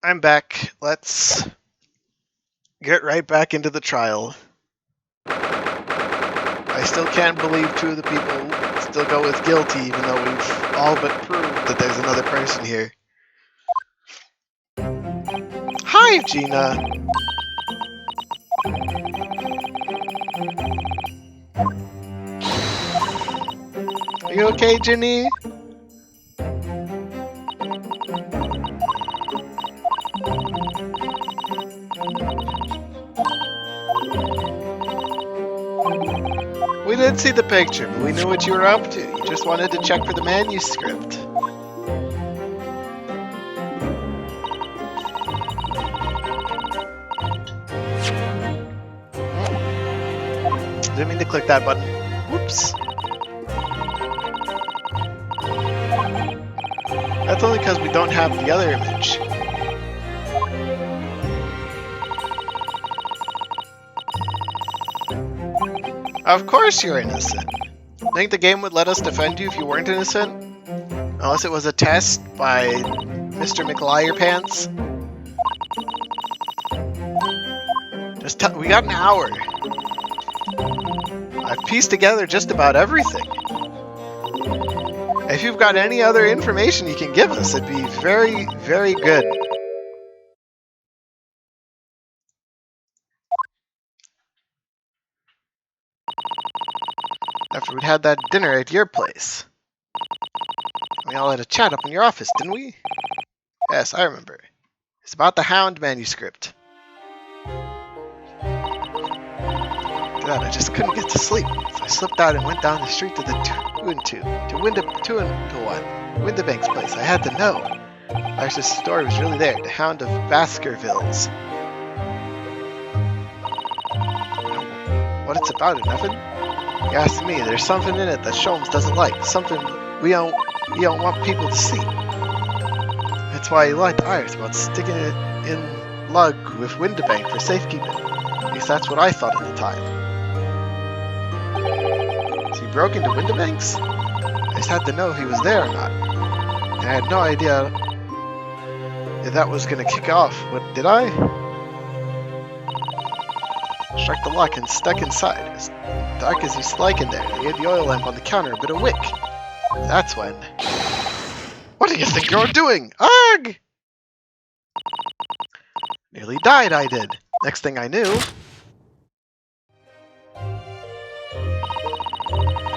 I'm back. Let's get right back into the trial. I still can't believe two of the people still go with guilty, even though we've all but proved that there's another person here. Hi, Gina. Are you okay, Ginny? We did see the picture, but we knew what you were up to. You just wanted to check for the manuscript. Didn't mean to click that button. Whoops. That's only because we don't have the other image. Of course you're innocent. Think the game would let us defend you if you weren't innocent? Unless it was a test by Mr. McLiarpants? We got an hour. I've pieced together just about everything. If you've got any other information you can give us, it'd be very, very good. After we'd had that dinner at your place. We all had a chat up in your office, didn't we? Yes, I remember. It's about the Hound manuscript. God, I just couldn't get to sleep, so I slipped out and went down the street to the Windabank's place. I had to know. Actually, the story was really there. The Hound of Baskervilles. What it's about, nothing? You asked me. There's something in it that Sholmes doesn't like. Something we don't want people to see. That's why he lied to Iris about sticking it in lug with Windabank for safekeeping. At least that's what I thought at the time. So he broke into Windabank's? I just had to know if he was there or not. And I had no idea if that was going to kick off. What did I? Struck the lock and stuck inside. It was dark as you like in there. I gave the oil lamp on the counter a bit of wick. That's when... What do you think you're doing? Ugh! Nearly died, I did. Next thing I knew...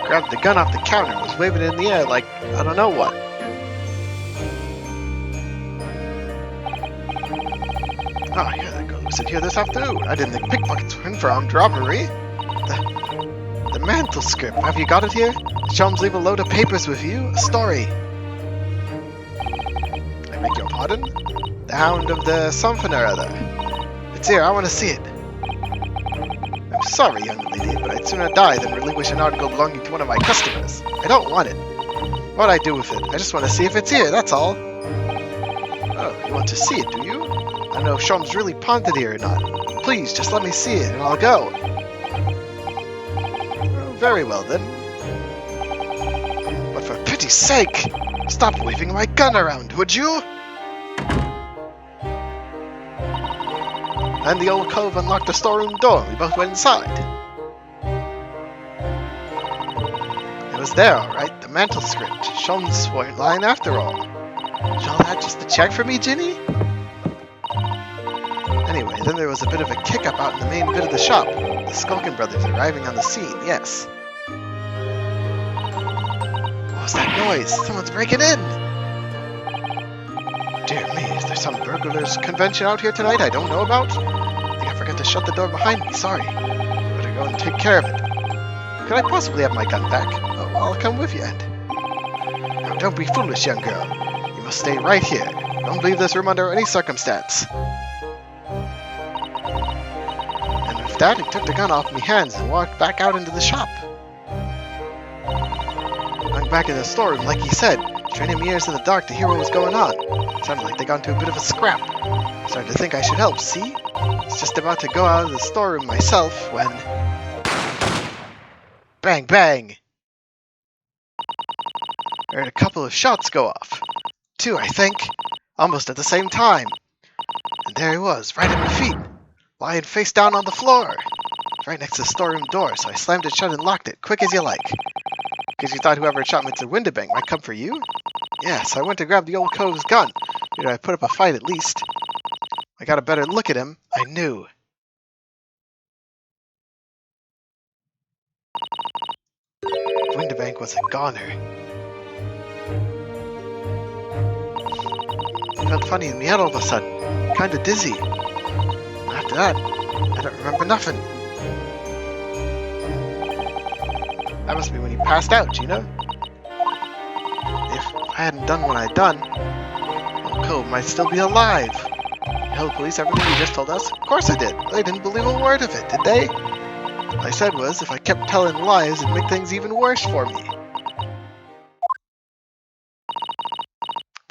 Grabbed the gun off the counter and was waving it in the air like I don't know what. Oh, here that girl was in here this afternoon. I didn't think pickpockets were in for armed robbery. The mantle script. Have you got it here? Sholmes leave a load of papers with you? A story. I beg your pardon? The Hound of the something or other. It's here. I want to see it. I'm sorry, young lady, but I'd sooner die than relinquish an article belonging to one of my customers. I don't want it. What'd I do with it? I just want to see if it's here, that's all. Oh, you want to see it, do you? I don't know if Sholmes really pawned it here or not. Please, just let me see it, and I'll go. Oh, very well, then. But for pity's sake, stop waving my gun around, would you? And the old cove unlocked the storeroom door. We both went inside. It was there, all right. The mantle script. Sholmes weren't lying after all. Was all that just a check for me, Ginny? Anyway, then there was a bit of a kick-up out in the main bit of the shop. The Skulkin brothers arriving on the scene, yes. What was that noise? Someone's breaking in! Dear me, is there some burglars convention out here tonight I don't know about? I think I forgot to shut the door behind me, sorry. Better go and take care of it. Could I possibly have my gun back? Oh, I'll come with you, and... Now don't be foolish, young girl. You must stay right here. Don't leave this room under any circumstance. And with that, he took the gun off my hands and walked back out into the shop. I'm back in the storeroom, like he said, straining my ears in the dark to hear what was going on. Sounded like they got into a bit of a scrap. Started to think I should help, see? I was just about to go out of the storeroom myself when... Bang, bang! I heard a couple of shots go off. 2, I think. Almost at the same time. there he was, right at my feet, lying face down on the floor, right next to the storeroom door, so I slammed it shut and locked it, quick as you like. Because you thought whoever shot me to the window bank might come for you? Yes, I went to grab the old cove's gun. I put up a fight at least. I got a better look at him. I knew. Window bank was a goner. I felt funny in the head all of a sudden. Kinda dizzy. After that, I don't remember nothing. That must be when you passed out, Gina. If I hadn't done what I'd done, old Cove might still be alive. Tell the police everything you just told us? Of course I did. They didn't believe a word of it, did they? All I said was, if I kept telling lies, it'd make things even worse for me.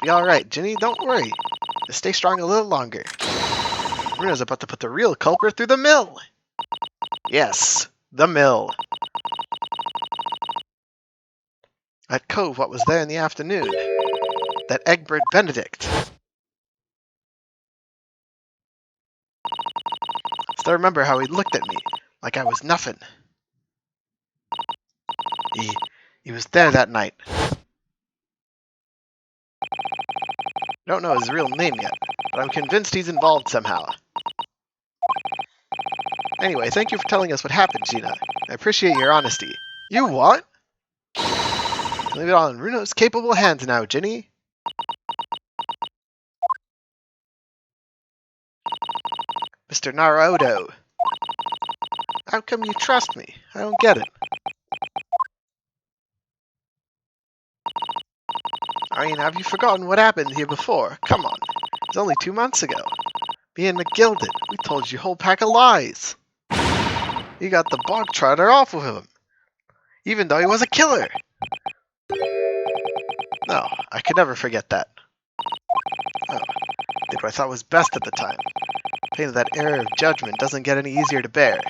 Be alright, Ginny, don't worry. Just stay strong a little longer. Bruno's about to put the real culprit through the mill. Yes, the mill. That Cove, what was there in the afternoon? That Egbert Benedict. Still remember how he looked at me, like I was nothing. He was there that night. Don't know his real name yet, but I'm convinced he's involved somehow. Anyway, thank you for telling us what happened, Gina. I appreciate your honesty. You what? Leave it all in Runo's capable hands now, Ginny. Mr. Naruto. How come you trust me? I don't get it. I mean, have you forgotten what happened here before? Come on. It was only 2 months ago. Me and McGill did. We told you a whole pack of lies. You got the bog trotter off of him. Even though he was a killer. No, I could never forget that. Oh, did what I thought was best at the time. Pain of that error of judgment doesn't get any easier to bear.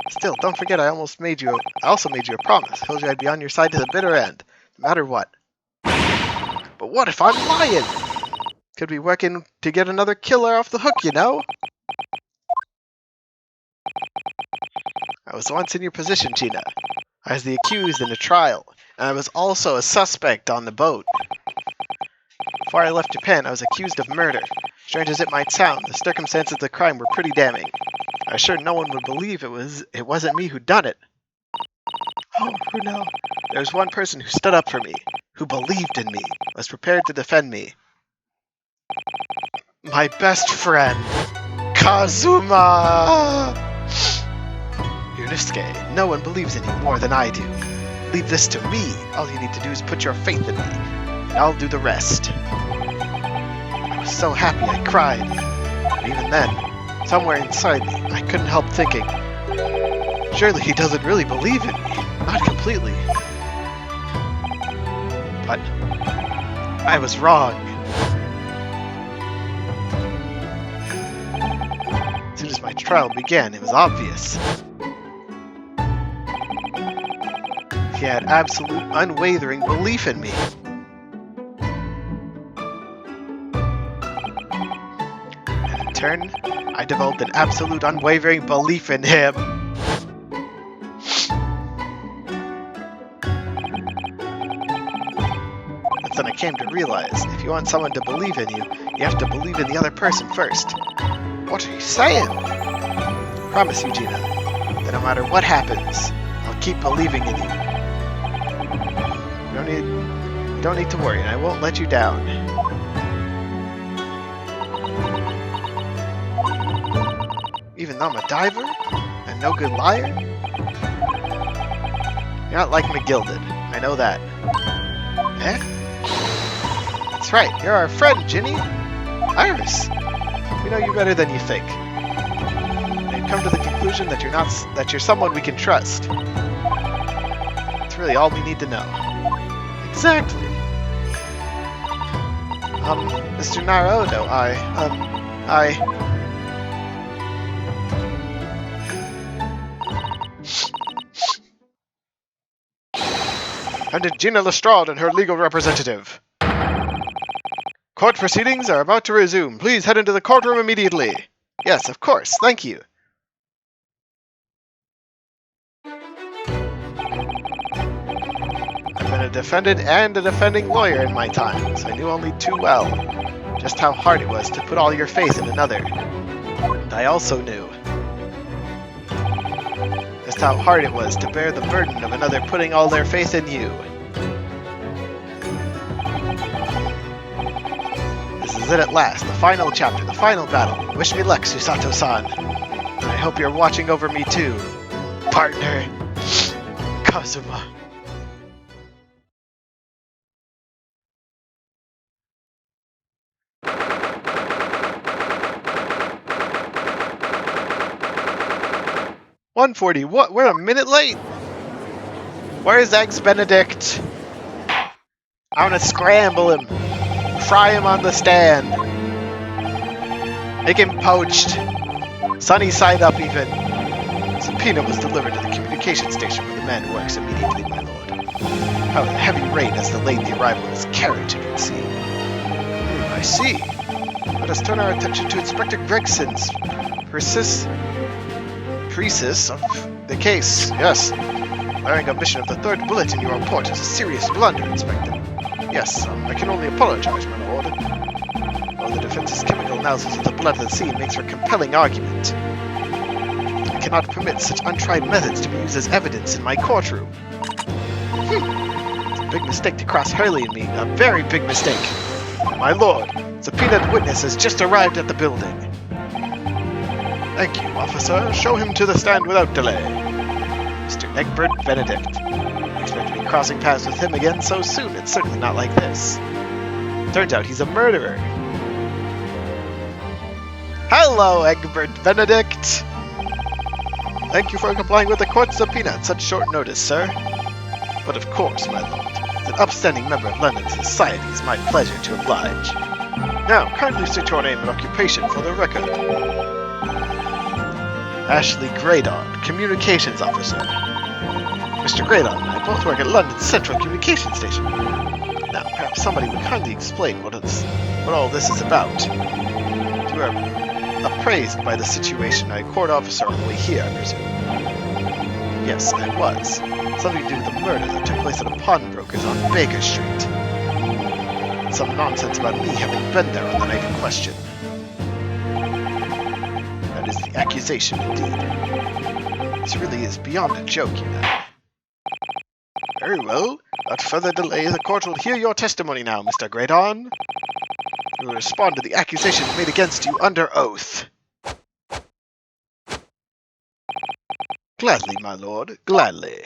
Still, don't forget I also made you a promise. Told you I'd be on your side to the bitter end, no matter what. But what if I'm lying? Could be working to get another killer off the hook, you know? I was once in your position, Gina. I was the accused in a trial, and I was also a suspect on the boat. Before I left Japan, I was accused of murder. Strange as it might sound, the circumstances of the crime were pretty damning. I was sure no one would believe it wasn't me who'd done it. Oh, who knows? There was one person who stood up for me, who believed in me, was prepared to defend me. My best friend, Kazuma! Yunosuke, no one believes in you more than I do. Leave this to me. All you need to do is put your faith in me, and I'll do the rest. I was so happy I cried. But even then, somewhere inside me, I couldn't help thinking, surely he doesn't really believe in me. Not completely. But I was wrong. As soon as my trial began, it was obvious. He had absolute, unwavering belief in me. And in turn, I developed an absolute, unwavering belief in him. That's when I came to realize, if you want someone to believe in you, you have to believe in the other person first. What are you saying? I promise you, Gina, that no matter what happens, I'll keep believing in you. You don't need to worry, and I won't let you down. Even though I'm a diver and no good liar? You're not like McGill did. I know that. Eh? That's right, you're our friend, Ginny. Iris. We know you better than you think. I've come to the conclusion that you're someone we can trust. That's really all we need to know. Exactly. Mr. Naruto, And Gina Lestrade and her legal representative. Court proceedings are about to resume. Please head into the courtroom immediately. Yes, of course. Thank you. I've been a defendant and a defending lawyer in my time, so I knew only too well just how hard it was to put all your faith in another. And I also knew just how hard it was to bear the burden of another putting all their faith in you. This is it at last, the final chapter, the final battle. Wish me luck, Susato-san. And I hope you're watching over me too, partner Kazuma. $140. What? We're a minute late. Where's Eggs Benedict? I want to scramble him. Fry him on the stand. Make him poached. Sunny side up even. Subpoena was delivered to the communication station where the man works immediately, my lord. How the heavy rain has delayed the arrival of his carriage, you can see. I see. Let us turn our attention to Inspector Gregson's precis of the case. Yes. Bearing omission of the third bullet in your report is a serious blunder, Inspector. Yes, I can only apologize, my lord. While the defense's chemical analysis of the blood of the scene makes for compelling argument, I cannot permit such untried methods to be used as evidence in my courtroom. It's a big mistake to cross Hurley and me. A very big mistake. My lord, subpoenaed witness has just arrived at the building. Thank you, officer. Show him to the stand without delay. Mr. Egbert Benedict. I expect to be crossing paths with him again so soon. It's certainly not like this. Turns out he's a murderer. Hello, Egbert Benedict. Thank you for complying with the court subpoena at such short notice, sir. But of course, my lord, as an upstanding member of London society, it's my pleasure to oblige. Now, kindly state your name and occupation for the record. Ashley Graydon, Communications Officer. Mr. Graydon and I both work at London's Central Communications Station. Now, perhaps somebody would kindly explain what all this is about. You are appraised by the situation by a court officer on the way here, I presume. Yes, I was. Something to do with the murder that took place at a pawnbroker's on Baker Street. And some nonsense about me having been there on the night in question. That is the accusation, indeed. This really is beyond a joke, you know. Very well. Without further delay, the court will hear your testimony now, Mr. Graydon. You will respond to the accusations made against you under oath. Gladly, my lord. Gladly.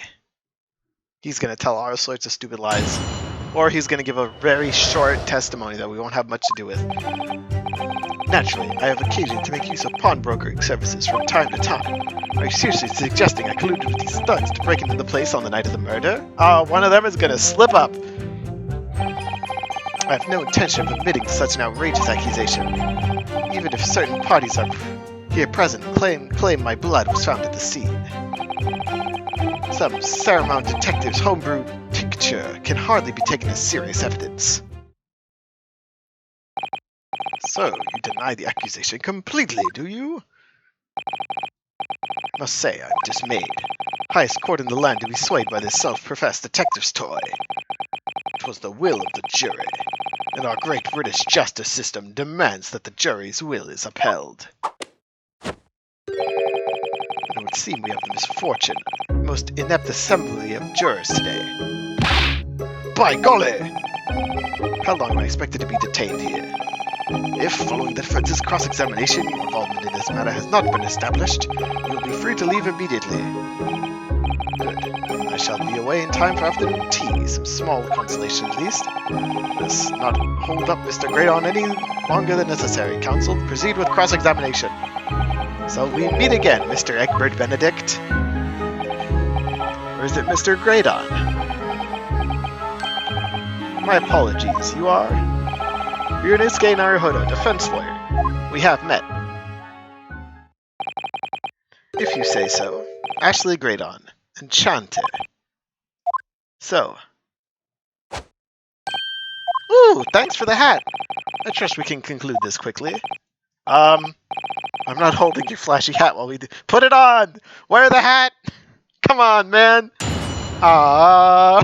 He's going to tell all sorts of stupid lies. Or he's going to give a very short testimony that we won't have much to do with. Naturally, I have occasion to make use of pawnbrokering services from time to time. Are you seriously suggesting I colluded with these thugs to break into the place on the night of the murder? Oh, one of them is going to slip up. I have no intention of admitting to such an outrageous accusation. Even if certain parties are here present claim my blood was found at the scene. Some Saramount detective's homebrew tincture can hardly be taken as serious evidence. So, you deny the accusation completely, do you? I must say, I'm dismayed. Highest court in the land to be swayed by this self-professed detective's toy. It was the will of the jury, and our great British justice system demands that the jury's will is upheld. It would seem we have the misfortune, the most inept assembly of jurors today. By golly! How long am I expected to be detained here? If, following the defense's cross-examination, your involvement in this matter has not been established, you will be free to leave immediately. Good. I shall be away in time for afternoon tea, some small consolation at least. Let us not hold up Mr. Graydon any longer than necessary. Counsel, proceed with cross-examination. So we meet again, Mr. Egbert Benedict. Or is it Mr. Graydon? My apologies, you are? Ryunosuke Naruhodo, defense lawyer. We have met. If you say so. Ashley Graydon. Enchanted. So. Ooh, thanks for the hat. I trust we can conclude this quickly. I'm not holding your flashy hat while we do. Put it on! Wear the hat! Come on, man! Ah.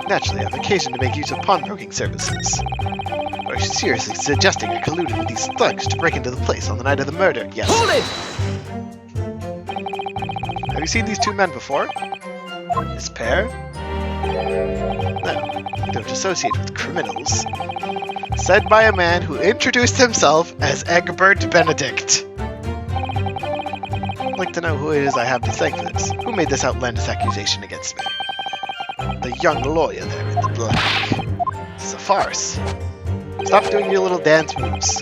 Naturally, I have occasion to make use of pawnbroking services. Are you seriously suggesting I colluded with these thugs to break into the place on the night of the murder? Yes. Hold it! Have you seen these two men before? This pair? No, I don't associate with criminals. Said by a man who introduced himself as Egbert Benedict. I'd like to know who it is I have to thank for this. Who made this outlandish accusation against me? The young lawyer there in the black. It's a farce. Stop doing your little dance moves.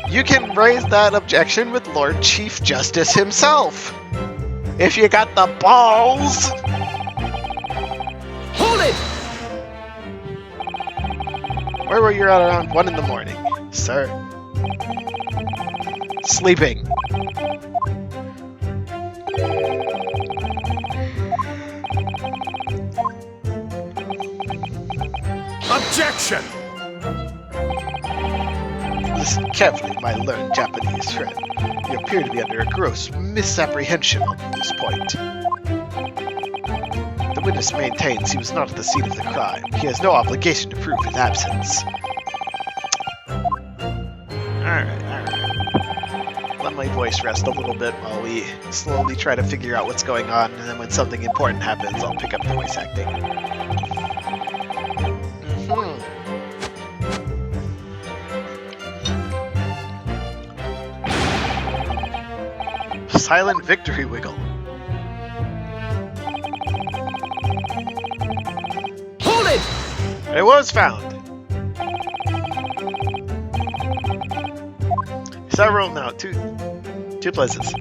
You can raise that objection with Lord Chief Justice himself. If you got the balls. Hold it! Where were you at around 1 in the morning, sir? Sleeping. Objection! Listen carefully, my learned Japanese friend. You appear to be under a gross misapprehension on this point. The witness maintains he was not at the scene of the crime. He has no obligation to prove his absence. Alright. Let my voice rest a little bit while we slowly try to figure out what's going on, and then when something important happens, I'll pick up the voice acting. Silent victory wiggle. Hold it! It was found. Several, no, two places.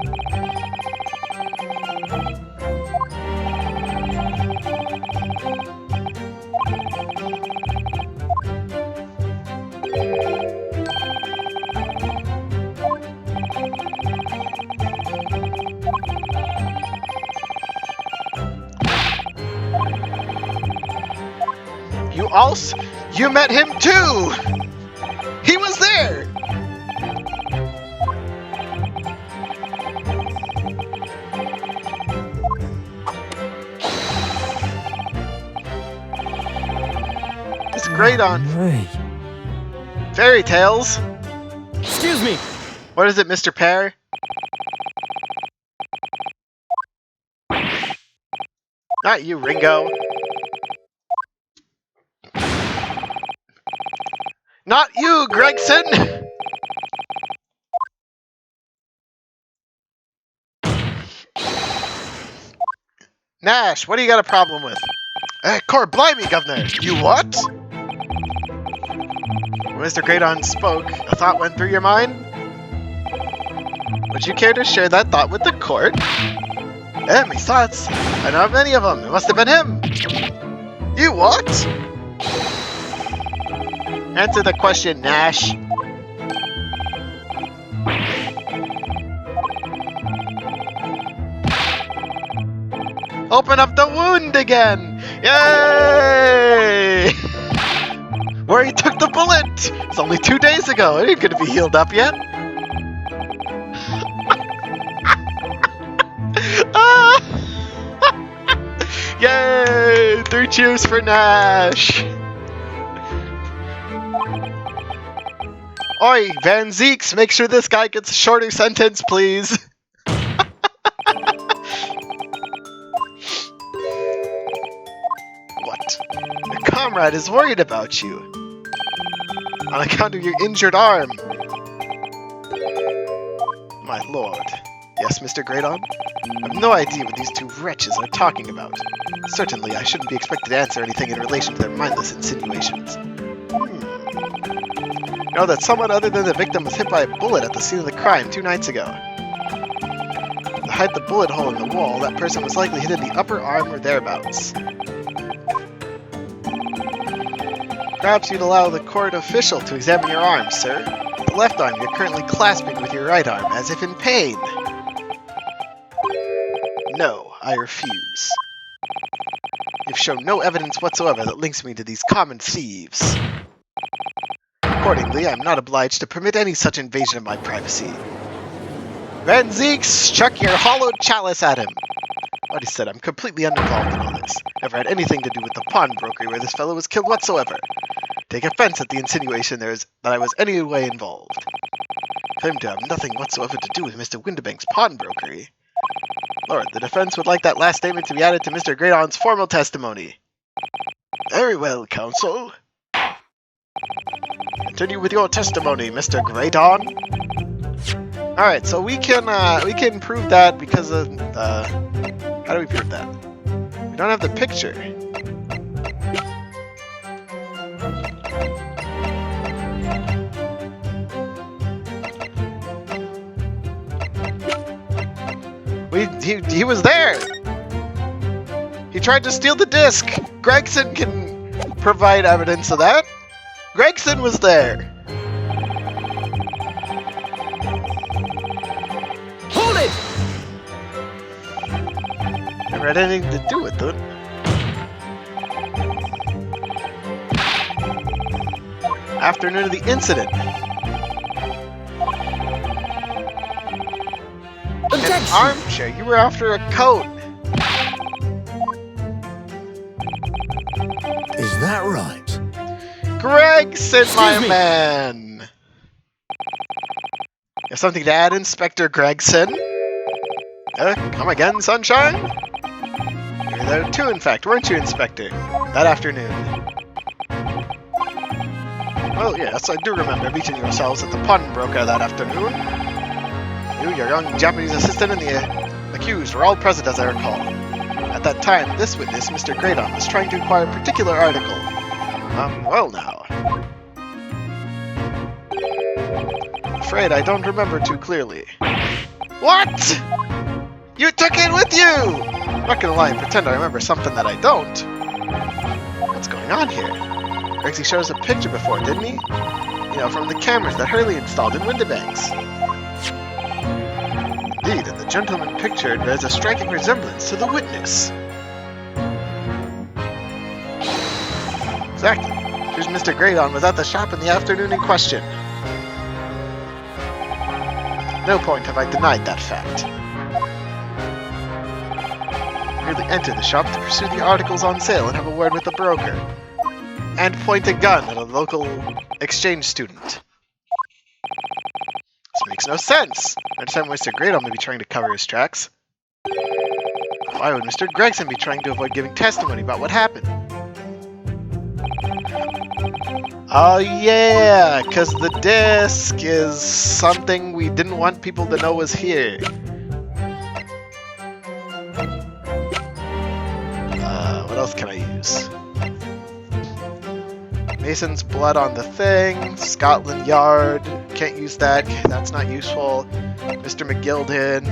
You met him too! He was there! It's great on fairy tales. Excuse me! What is it, Mr. Pear? Not you, Ringo. Not you, Gregson! Nash, what do you got a problem with? Cor, blimey, Governor! You what? When Mr. Greydon spoke, a thought went through your mind? Would you care to share that thought with the court? Me thoughts? I know of many of them. It must have been him. You what? Answer the question, Nash. Open up the wound again! Yay! Where he took the bullet! It's only 2 days ago. It ain't gonna be healed up yet. Yay! 3 cheers for Nash! Oi, Van Zeeks, make sure this guy gets a shorter sentence, please. What? Your comrade is worried about you. On account of your injured arm. My lord. Yes, Mr. Greydon? I have no idea what these two wretches are talking about. Certainly, I shouldn't be expected to answer anything in relation to their mindless insinuations. You know that someone other than the victim was hit by a bullet at the scene of the crime 2 nights ago. To hide the bullet hole in the wall, that person was likely hit in the upper arm or thereabouts. Perhaps you'd allow the court official to examine your arm, sir. The left arm you're currently clasping with your right arm, as if in pain. No, I refuse. You've shown no evidence whatsoever that links me to these common thieves. Accordingly, I am not obliged to permit any such invasion of my privacy. Van Zeeks, chuck your hollowed chalice at him! Already said I'm completely uninvolved in all this. Never had anything to do with the pawnbrokery where this fellow was killed whatsoever. Take offense at the insinuation that I was any way involved. Claim to have nothing whatsoever to do with Mr. Windibank's pawnbrokery. Lord, the defense would like that last statement to be added to Mr. Greydon's formal testimony. Very well, counsel. Continue with your testimony, Mr. Greydon. Alright, so we can prove that because of how do we prove that? We don't have the picture. He was there! He tried to steal the disc! Gregson can provide evidence of that! Gregson was there! Hold it! Never had anything to do with it. Afternoon of the incident. An armchair. You were after a coat. Is that right? Gregson, my me. man. You have something to add, Inspector Gregson? Come again, sunshine? You were there too, in fact, weren't you, Inspector? That afternoon. Well, yes, I do remember meeting yourselves at the pawnbroker that afternoon. You, your young Japanese assistant, and the accused were all present, as I recall. At that time, this witness, Mr. Greydon, was trying to acquire a particular article. Well now. Afraid I don't remember too clearly. What?! You took it with you! I'm not gonna lie and pretend I remember something that I don't. What's going on here? Rexy showed us a picture before, didn't he? You know, from the cameras that Hurley installed in Windibank's. Indeed, and the gentleman pictured bears a striking resemblance to the witness. Exactly. Here's Mr. Greydon was at the shop in the afternoon in question. At no point have I denied that fact. Merely entered the shop to pursue the articles on sale and have a word with the broker. And point a gun at a local exchange student. This makes no sense. I understand Mr. Greydon may be trying to cover his tracks. Why would Mr. Gregson be trying to avoid giving testimony about what happened? Oh yeah, because the disc is something we didn't want people to know was here. What else can I use? Mason's blood on the thing, Scotland Yard, can't use that, that's not useful. Mr. McGilden,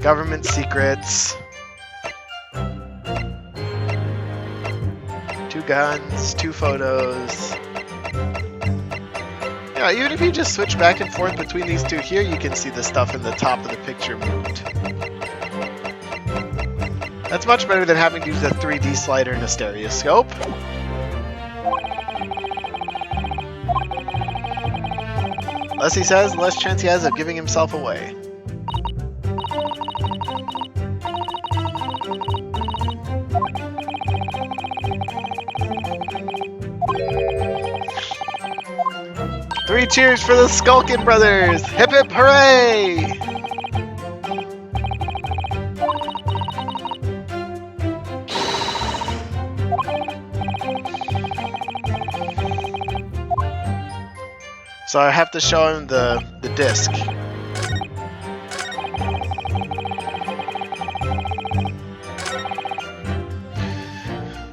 government secrets. 2 guns, 2 photos. Yeah, even if you just switch back and forth between these 2 here, you can see the stuff in the top of the picture moved. That's much better than having to use a 3D slider and a stereoscope. Less he says, the less chance he has of giving himself away. Three cheers for the Skulkin brothers! Hip hip hooray! So I have to show him the disc.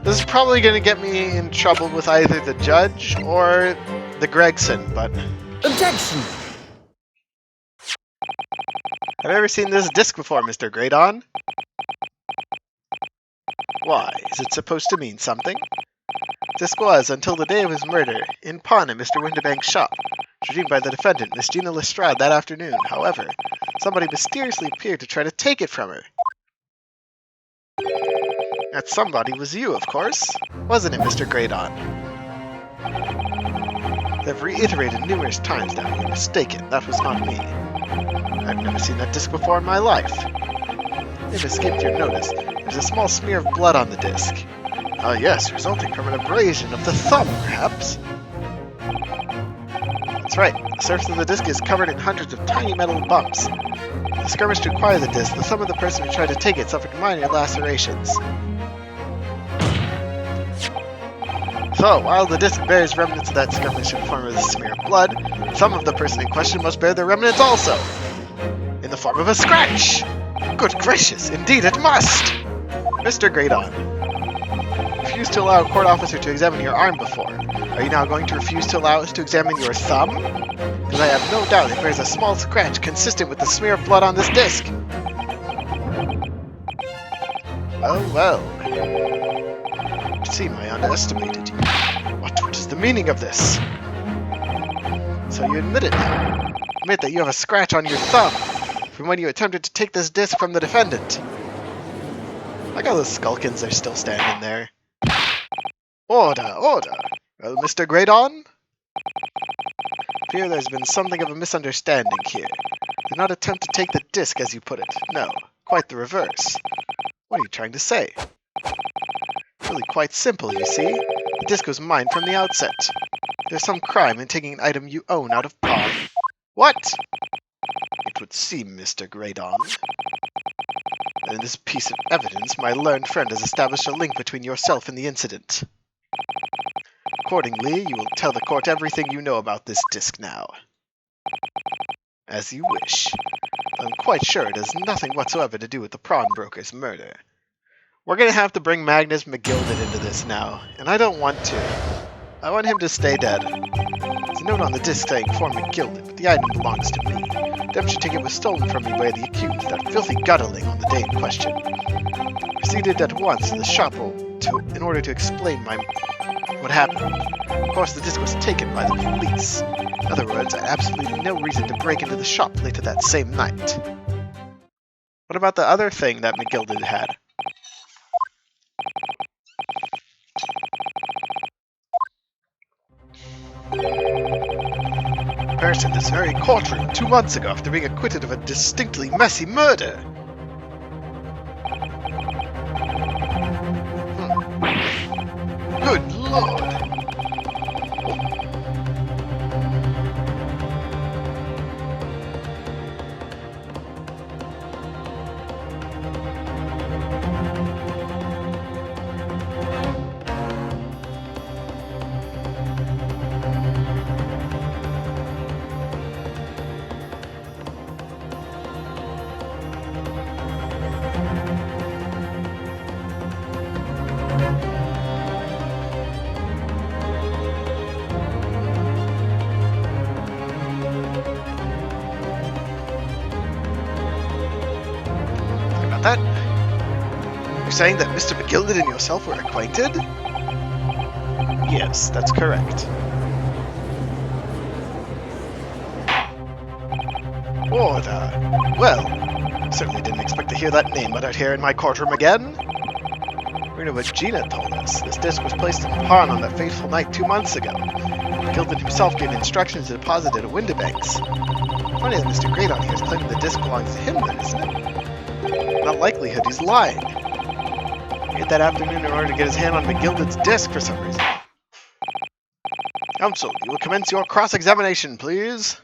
This is probably going to get me in trouble with either the judge or the Gregson, but... Objection! Have you ever seen this disc before, Mr. Greydon? Why, is it supposed to mean something? Disc was, until the day of his murder, in pawn at Mr. Windibank's shop, redeemed by the defendant, Miss Gina Lestrade, that afternoon. However, somebody mysteriously appeared to try to take it from her. That somebody was you, of course. Wasn't it, Mr. Graydon? I've reiterated numerous times now you're mistaken. That was not me. I've never seen that disc before in my life. It escaped your notice. There's a small smear of blood on the disc. Ah, yes, resulting from an abrasion of the thumb, perhaps. That's right. The surface of the disc is covered in hundreds of tiny metal bumps. In the skirmish to acquire the disc, the thumb of the person who tried to take it suffered minor lacerations. So, while the disc bears remnants of that skirmish in the form of a smear of blood, the thumb of the person in question must bear their remnants also, in the form of a scratch! Good gracious, indeed it must! Mr. Graydon, refuse to allow a court officer to examine your arm before. Are you now going to refuse to allow us to examine your thumb? Because I have no doubt it bears a small scratch consistent with the smear of blood on this disc. Well, well. It seemed I underestimated you. What is the meaning of this? So you admit it now. Admit that you have a scratch on your thumb from when you attempted to take this disc from the defendant. Like how the skulkins are still standing there. Order, order! Well, Mr. Graydon? I fear there's been something of a misunderstanding here. Do not attempt to take the disc as you put it. No, quite the reverse. What are you trying to say? Really quite simple, you see. The disc was mine from the outset. There's some crime in taking an item you own out of pawn. What? It would seem, Mr. Graydon. In this piece of evidence, my learned friend has established a link between yourself and the incident. Accordingly, you will tell the court everything you know about this disc now. As you wish. I'm quite sure it has nothing whatsoever to do with the pawnbroker's murder. We're going to have to bring Magnus McGilded into this now, and I don't want to. I want him to stay dead. There's a note on the disc saying for McGilded, but the item belongs to me. The redemption ticket was stolen from me by the accused, that filthy gutterling, on the day in question. I proceeded at once to the shop in order to explain what happened. Of course, the disc was taken by the police. In other words, I had absolutely no reason to break into the shop later that same night. What about the other thing that McGilded had? Person in this very courtroom 2 months ago after being acquitted of a distinctly messy murder. Good lord! That? You're saying that Mr. McGilded and yourself were acquainted? Yes, that's correct. Order. Well, certainly didn't expect to hear that name uttered here in my courtroom again. According to what Gina told us, this disc was placed in pawn on that fateful night 2 months ago. McGilded himself gave instructions to deposit it at Windibanks. Funny that Mr. Graydon here is claiming the disc belongs to him then, isn't it? In all likelihood, he's lying. He did that afternoon in order to get his hand on McGilded's disc for some reason. Counsel, you will commence your cross-examination, please.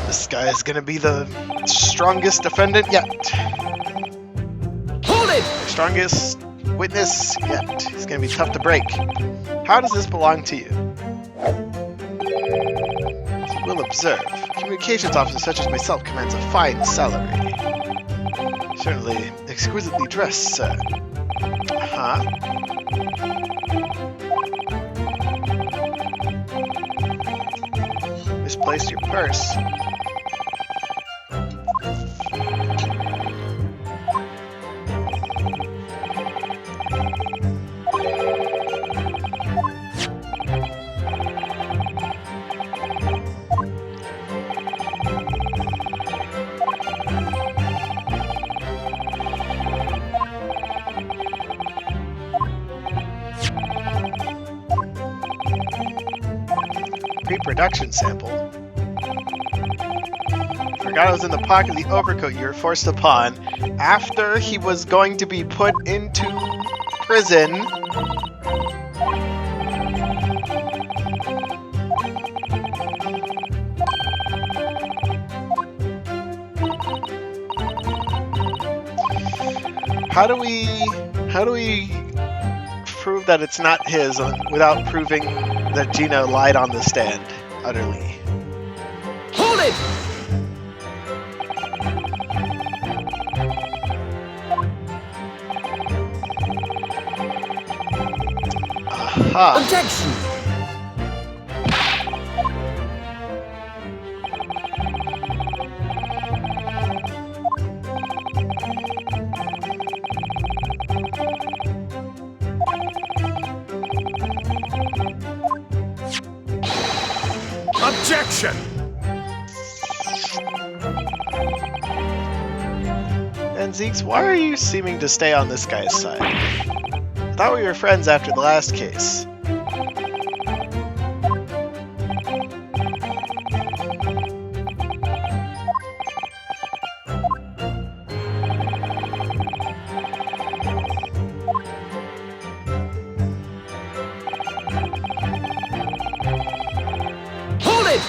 This guy is going to be the strongest defendant yet. Hold it! Strongest witness yet. He's going to be tough to break. How does this belong to you? As you will observe, communications officer such as myself commands a fine salary. Certainly exquisitely dressed, sir. Uh-huh. Misplaced your purse. Pre-production sample? Forgot it was in the pocket of the overcoat you were forced upon after he was going to be put into prison. How do we prove that it's not his without proving that Gino lied on the stand utterly? Hold it! Aha. Objection! Objection! And Zeeks, why are you seeming to stay on this guy's side? I thought we were friends after the last case. Hold it!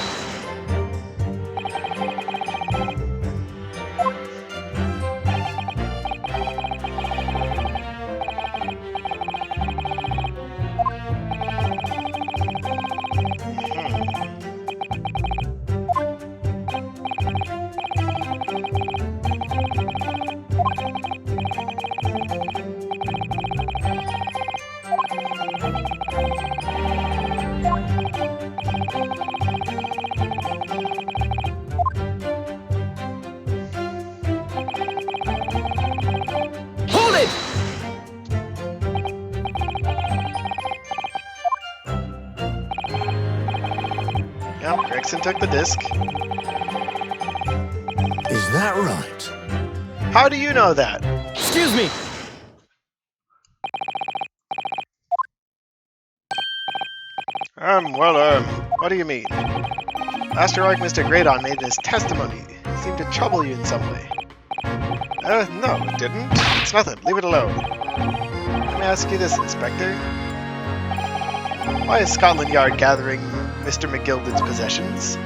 Hold it! Yeah, Gregson took the disc. Is that right? How do you know that? Excuse me! Well, what do you mean? Last heroic Mr. Greydon made his testimony. It seemed to trouble you in some way. No, it didn't. It's nothing. Leave it alone. Let me ask you this, Inspector. Why is Scotland Yard gathering Mr. McGilden's possessions?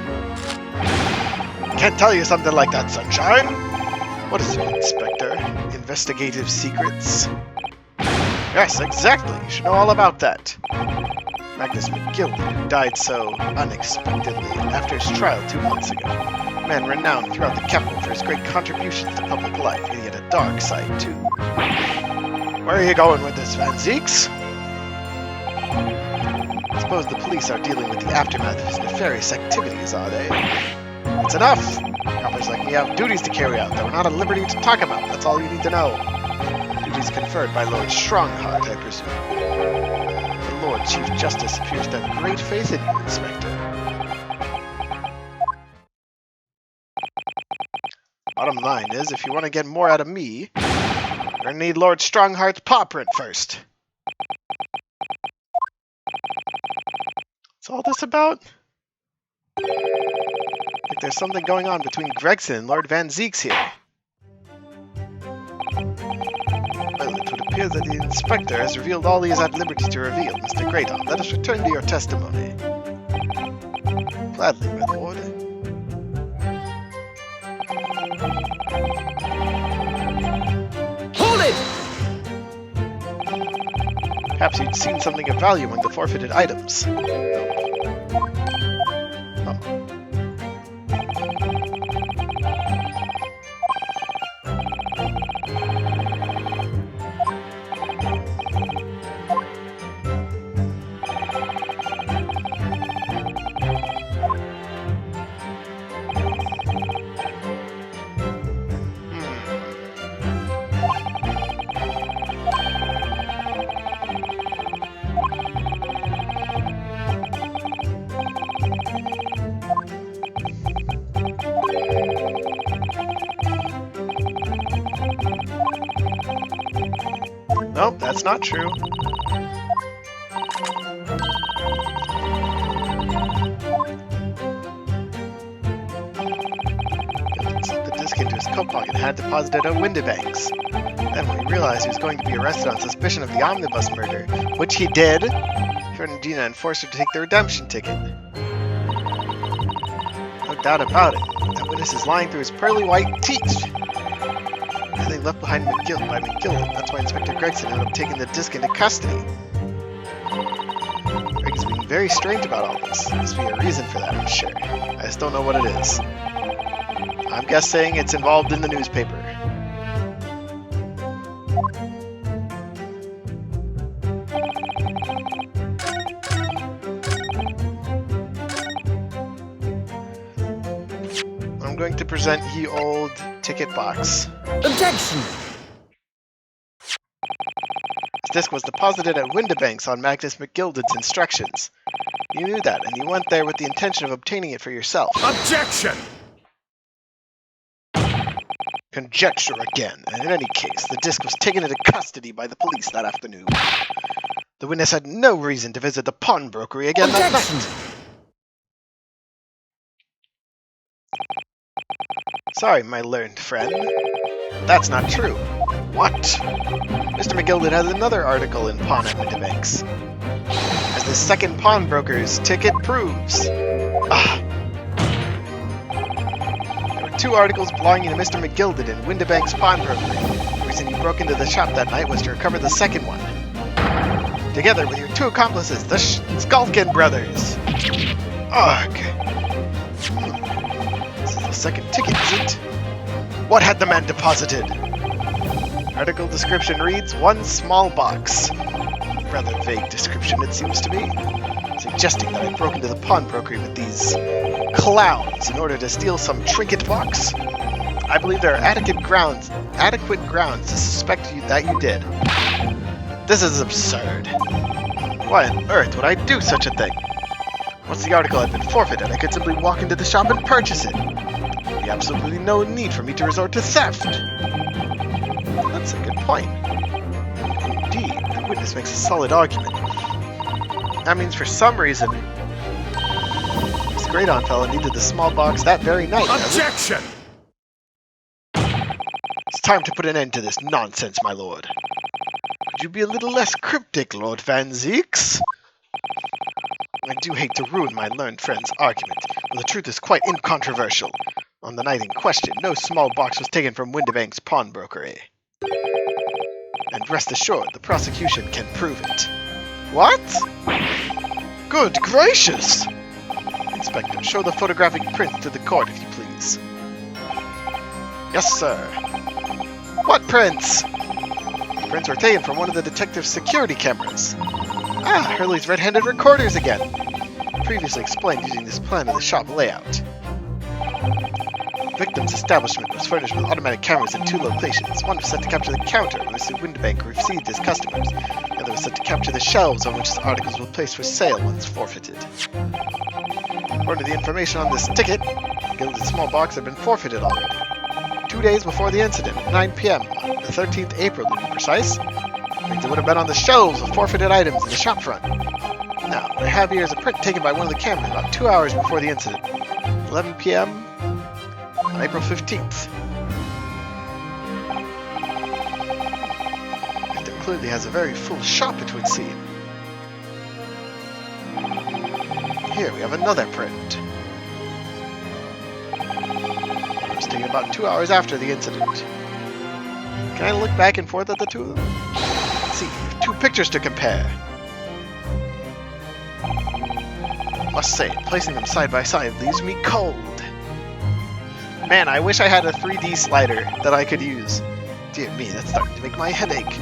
Can't tell you something like that, Sunshine. What is it, Inspector? Investigative secrets? Yes, exactly. You should know all about that. Magnus McGilden, who died so unexpectedly after his trial 2 months ago. A man renowned throughout the capital for his great contributions to public life, and he had a dark side too. Where are you going with this, Van Zeeks? I suppose the police are dealing with the aftermath of his nefarious activities, are they? It's enough! Coppers like me have duties to carry out that we're not at liberty to talk about. That's all you need to know. Duties conferred by Lord Strongheart, I presume. The Lord Chief Justice appears to have great faith in you, Inspector. Bottom line is, if you want to get more out of me, you're gonna need Lord Strongheart's paw print first. What's all this about? Like there's something going on between Gregson and Lord Van Zeeks here. Well, it would appear that the Inspector has revealed all he is at liberty to reveal, Mr. Greydon. Let us return to your testimony. Gladly, my lord. Hold it! Perhaps you'd seen something of value among the forfeited items. Nope, that's not true. 'Cause coat pocket and had it deposited at Windibanks. Then when he realized he was going to be arrested on suspicion of the omnibus murder, which he did, he threatened Gina and forced her to take the redemption ticket. No doubt about it. That witness is lying through his pearly white teeth. Everything left behind by McGillen. That's why Inspector Gregson ended up taking the disc into custody. Greg is being very strange about all this. There must be a reason for that, I'm sure. I just don't know what it is. I'm guessing it's involved in the newspaper. I'm going to present ye old ticket box. Objection! This disc was deposited at Windibanks on Magnus McGilded's instructions. You knew that, and you went there with the intention of obtaining it for yourself. Objection! Conjecture again, and in any case, the disc was taken into custody by the police that afternoon. The witness had no reason to visit the pawnbrokery again that Objection! night. Sorry, my learned friend. That's not true. What? Mr. McGilded has another article in Pawn at Windibanks. As the second pawnbroker's ticket proves. Ah. There were two articles belonging to Mr. McGilded in Windibanks pawnbrokery. The reason you broke into the shop that night was to recover the second one. Together with your two accomplices, the Skulkin brothers. Ugh. This is the second ticket, is it? What had the man deposited? Article description reads, one small box. Rather vague description, it seems to me. Suggesting that I broke into the pawnbrokery with these clowns in order to steal some trinket box? I believe there are adequate grounds to suspect that you did. This is absurd. Why on earth would I do such a thing? Once the article had been forfeited, I could simply walk into the shop and purchase it. There would be absolutely no need for me to resort to theft. That's a good point. Indeed, the witness makes a solid argument. That means for some reason, this great aunt fella needed the small box that very night. Objection! It's time to put an end to this nonsense, my lord. Could you be a little less cryptic, Lord Van Zeeks? I do hate to ruin my learned friend's argument, but the truth is quite incontroversial. On the night in question, no small box was taken from Windibank's pawnbrokery. And rest assured, the prosecution can prove it. What? Good gracious! Inspector, show the photographic prints to the court, if you please. Yes, sir. What prints? The prints were taken from one of the detective's security cameras. Ah, Hurley's red-handed recorders again. Previously explained using this plan of the shop layout. The victim's establishment was furnished with automatic cameras in two locations. One was set to capture the counter where Mr. Windibank received his customers. The other was set to capture the shelves on which his articles were placed for sale once forfeited. According to the information on this ticket, the gilded small box had been forfeited already. 2 days before the incident, at 9 p.m., on the 13th April to be precise, it would have been on the shelves of forfeited items in the shop front. Now, what I have here is a print taken by one of the cameras about 2 hours before the incident, 11 p.m. on April 15th. The victim clearly has a very full shop, it would seem. Here we have another print. It was taken about 2 hours after the incident. Can I look back and forth at the two of them? Let's see, two pictures to compare. Must say, placing them side by side leaves me cold. Man, I wish I had a 3D slider that I could use. Dear me, that's starting to make my head ache.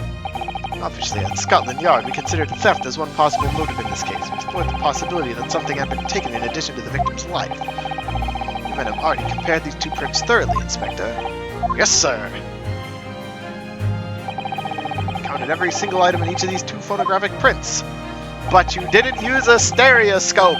Obviously, at Scotland Yard, we considered theft as one possible motive in this case. We explored the possibility that something had been taken in addition to the victim's life. You might have already compared these two prints thoroughly, Inspector. Yes, sir. Counted every single item in each of these two photographic prints. But you didn't use a stereoscope!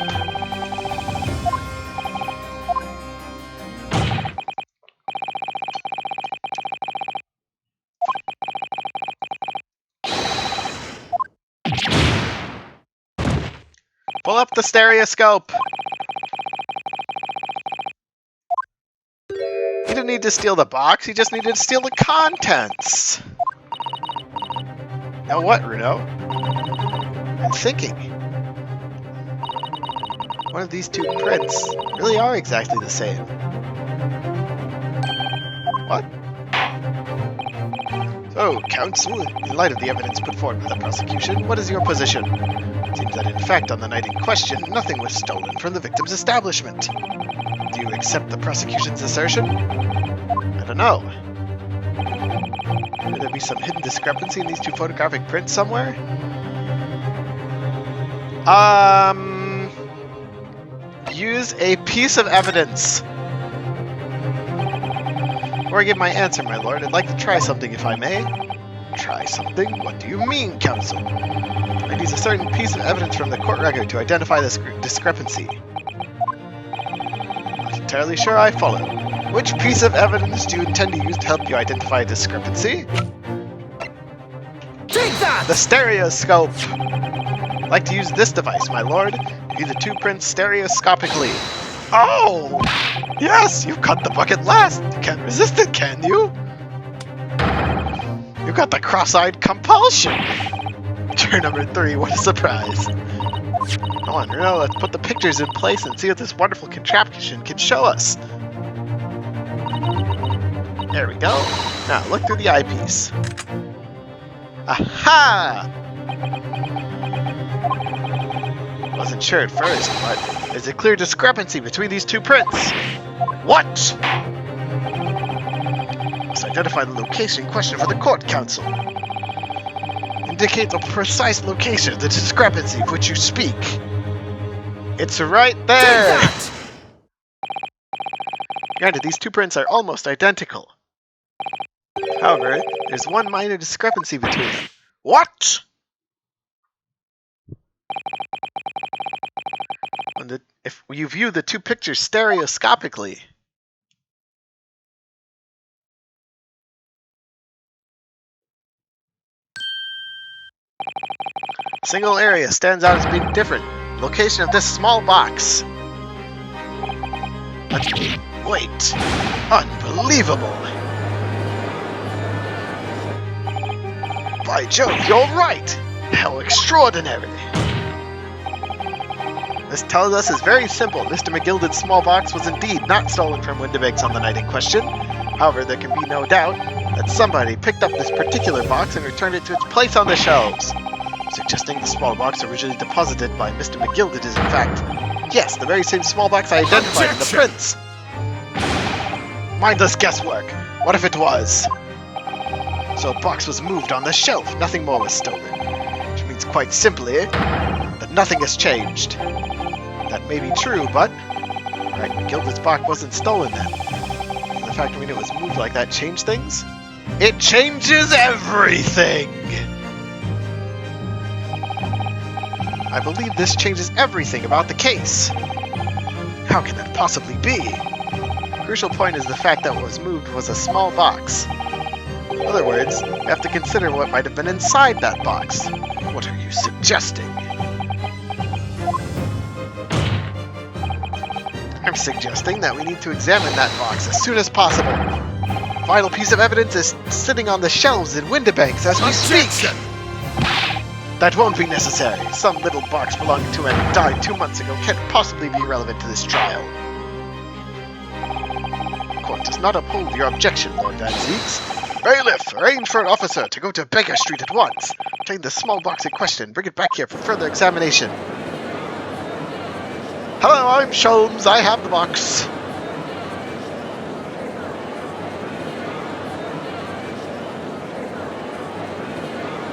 Pull up the stereoscope! You did need to steal the box, he just needed to steal the contents. Now what, Runo? I'm thinking. One of these two prints really are exactly the same. What? So, counsel, in light of the evidence put forward by the prosecution, what is your position? It seems that in fact, on the night in question, nothing was stolen from the victim's establishment. Do you accept the prosecution's assertion? I don't know. Could there be some hidden discrepancy in these two photographic prints somewhere? Use a piece of evidence. Before I give my answer, my lord, I'd like to try something, if I may. Try something? What do you mean, counsel? I'd use a certain piece of evidence from the court record to identify this discrepancy. Not entirely sure I follow. Which piece of evidence do you intend to use to help you identify a discrepancy? Take that! The stereoscope! I'd like to use this device, my lord, to view the two prints stereoscopically. Oh! Yes, you cut the bucket last! You can't resist it, can you? You got the cross-eyed compulsion! Turn number 3, what a surprise. Come on, Runo, let's put the pictures in place and see what this wonderful contraption can show us. There we go. Now, look through the eyepiece. Aha! Wasn't sure at first, but there's a clear discrepancy between these two prints. What? Must identify the location in question for the court, counsel. Indicate the precise location of the discrepancy of which you speak. It's right there! Granted, these two prints are almost identical. However, there's one minor discrepancy between them. What? If you view the two pictures stereoscopically, a single area stands out as being different. Location of this small box. Wait. Unbelievable. By Jove, you're right. How extraordinary. This tells us it's very simple. Mr. McGilden's small box was indeed not stolen from Windibanks on the night in question. However, there can be no doubt that somebody picked up this particular box and returned it to its place on the shelves, suggesting the small box originally deposited by Mr. McGilden is in fact, yes, the very same small box I identified in the prints. Mindless guesswork. What if it was? So a box was moved on the shelf, nothing more was stolen. Which means quite simply that nothing has changed. That may be true, but right, McGilden's box wasn't stolen then. Does the fact when it was moved like that change things? It changes everything! I believe this changes everything about the case. How can that possibly be? The crucial point is the fact that what was moved was a small box. In other words, we have to consider what might have been inside that box. What are you suggesting? I'm suggesting that we need to examine that box as soon as possible. The vital piece of evidence is sitting on the shelves in Windibanks as we speak. That won't be necessary. Some little box belonging to him who died 2 months ago can't possibly be relevant to this trial. The court does not uphold your objection, Lord Van Zieks. Bailiff, arrange for an officer to go to Baker Street at once. Obtain the small box in question and bring it back here for further examination. Hello, I'm Sholmes. I have the box.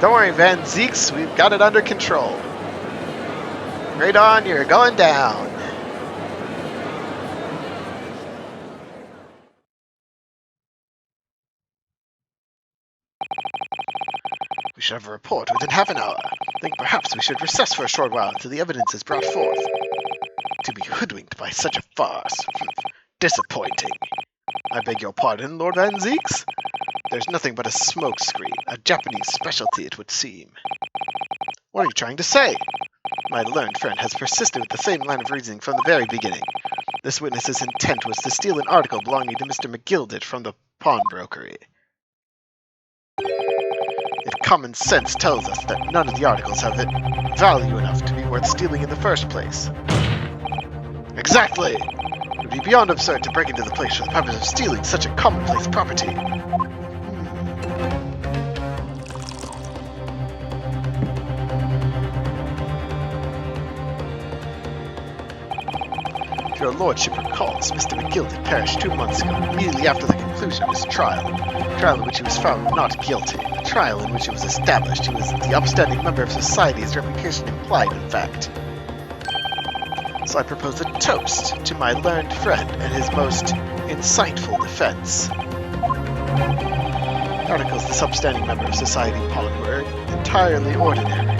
Don't worry, Van Zieks. We've got it under control. Right on, you're going down. We should have a report within half an hour. I think perhaps we should recess for a short while until the evidence is brought forth. To be hoodwinked by such a farce. Disappointing. I beg your pardon, Lord Van Zieks? There's nothing but a smoke screen, a Japanese specialty it would seem. What are you trying to say? My learned friend has persisted with the same line of reasoning from the very beginning. This witness's intent was to steal an article belonging to Mr. McGilded from the pawnbrokery. Yet common sense tells us that none of the articles have value enough to be worth stealing in the first place. Exactly! It would be beyond absurd to break into the place for the purpose of stealing such a commonplace property. If your lordship recalls, Mr. McGilded perished 2 months ago, immediately after the conclusion of his trial. A trial in which he was found not guilty. A trial in which it was established he was the upstanding member of society his reputation implied, in fact. So I propose a toast to my learned friend and his most insightful defense. The articles this upstanding member of society pawned were entirely ordinary.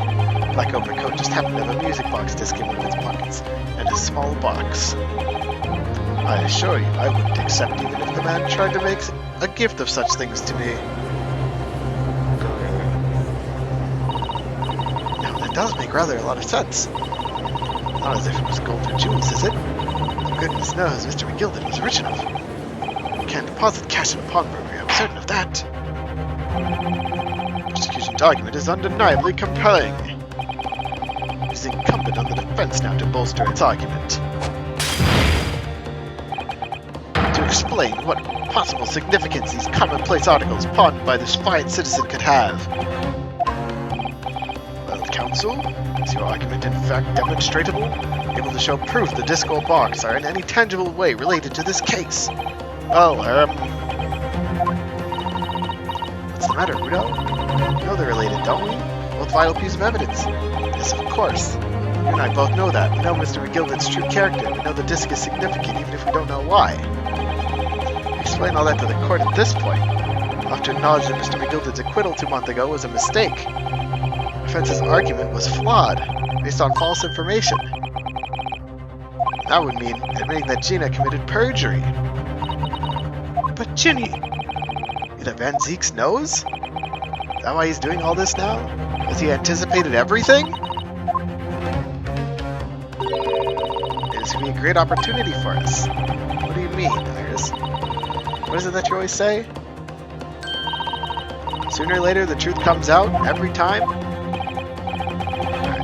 Black overcoat just happened to have a music box disc in one of its pockets, and a small box. I assure you, I wouldn't accept even if the man tried to make a gift of such things to me. Now, that does make rather a lot of sense. Not as if it was gold or jewels, is it? Goodness knows Mr. McGilded was rich enough. You can't deposit cash in a pawnbrokery, I'm certain of that. The prosecution's argument is undeniably compelling. It is incumbent on the defense now to bolster its argument. To explain what possible significance these commonplace articles pawned by this fine citizen could have. Well, counsel, is your argument in fact demonstrable? Able to show proof the disc or box are in any tangible way related to this case? Well, what's the matter, Rudo? We know they're related, don't we? Both vital piece of evidence. Yes, of course. You and I both know that. We know Mr. McGilded's true character. We know the disc is significant, even if we don't know why. Explain all that to the court at this point. I'll have to acknowledge that Mr. McGilded's acquittal 2 months ago was a mistake. The defense's argument was flawed, based on false information. That would mean admitting that Gina committed perjury. But Ginny... That Van Zeeks knows? Is that why he's doing all this now? Has he anticipated everything? It is going to be a great opportunity for us. What do you mean, Iris? What is it that you always say? Sooner or later, the truth comes out, every time?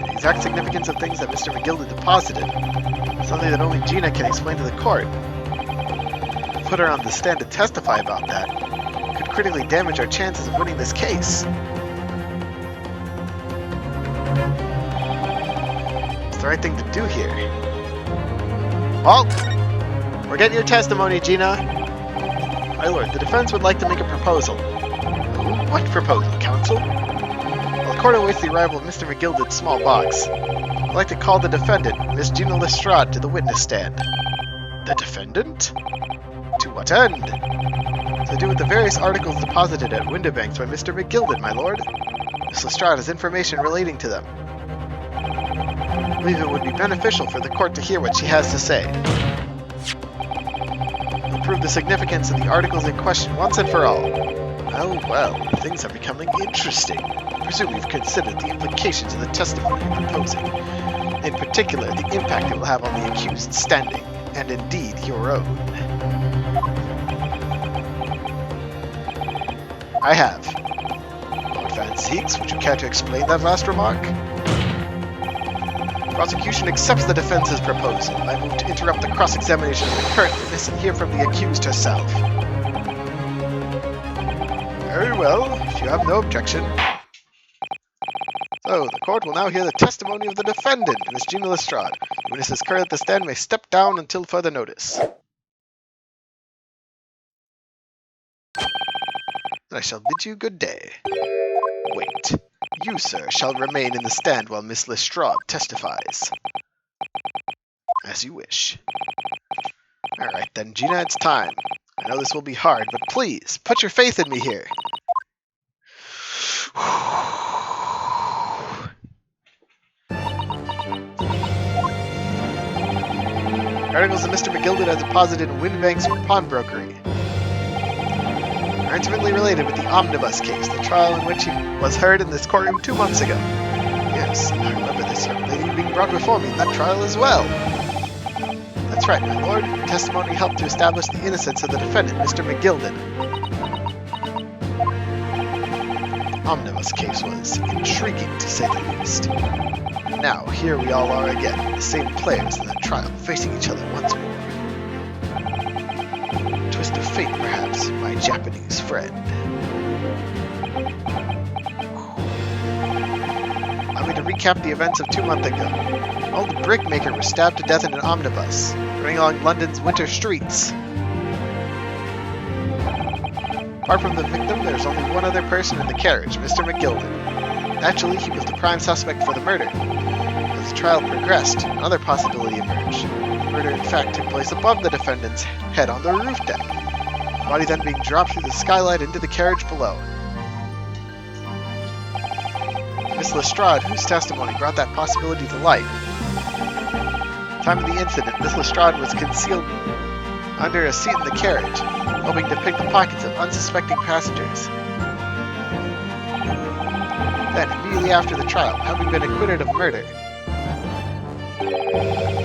The exact significance of things that Mr. McGilded deposited. Something that only Gina can explain to the court. Put her on the stand to testify about that. Could critically damage our chances of winning this case. It's the right thing to do here. Well, we're getting your testimony, Gina. My lord, the defense would like to make a proposal. What proposal, counsel? While the court awaits the arrival of Mr. McGilded's small box, I'd like to call the defendant, Miss Gina Lestrade, to the witness stand. The defendant? To what end? To do with the various articles deposited at Windibanks by Mr. McGilded, my lord. Miss Lestrade has information relating to them. I believe it would be beneficial for the court to hear what she has to say. It'll prove the significance of the articles in question once and for all. Well, things are becoming interesting. I presume you've considered the implications of the testimony you're proposing. In particular, the impact it will have on the accused's standing, and indeed your own. I have. Lord Van Zeeks, would you care to explain that last remark? Prosecution accepts the defense's proposal. I move to interrupt the cross-examination of the current witness and hear from the accused herself. Very well, if you have no objection. So, the court will now hear the testimony of the defendant, Miss Gina Lestrade. The witness is currently at the stand may step down until further notice. I shall bid you good day. Wait. You, sir, shall remain in the stand while Miss Lestrade testifies. As you wish. Alright then, Gina, it's time. I know this will be hard, but please, put your faith in me here. Articles that Mr. McGilded has deposited in Windbank's pawnbrokery are intimately related with the omnibus case, the trial in which he was heard in this courtroom 2 months ago. Yes, I remember this young lady being brought before me in that trial as well. That's right, my lord. Your testimony helped to establish the innocence of the defendant, Mr. McGilden. Omnibus case was intriguing, to say the least. Now, here we all are again, the same players in that trial, facing each other once more. Twist of fate, perhaps, my Japanese friend. Allow me to recap the events of 2 months ago. All the brickmaker was stabbed to death in an omnibus, running along London's winter streets. Apart from the victim, there's only one other person in the carriage, Mr. McGilden. Naturally, he was the prime suspect for the murder. As the trial progressed, another possibility emerged. The murder, in fact, took place above the defendant's head on the roof deck. The body then being dropped through the skylight into the carriage below. Miss Lestrade, whose testimony brought that possibility to light. At the time of the incident, Miss Lestrade was concealed under a seat in the carriage, hoping to pick the pockets of unsuspecting passengers. Then, immediately after the trial, having been acquitted of murder,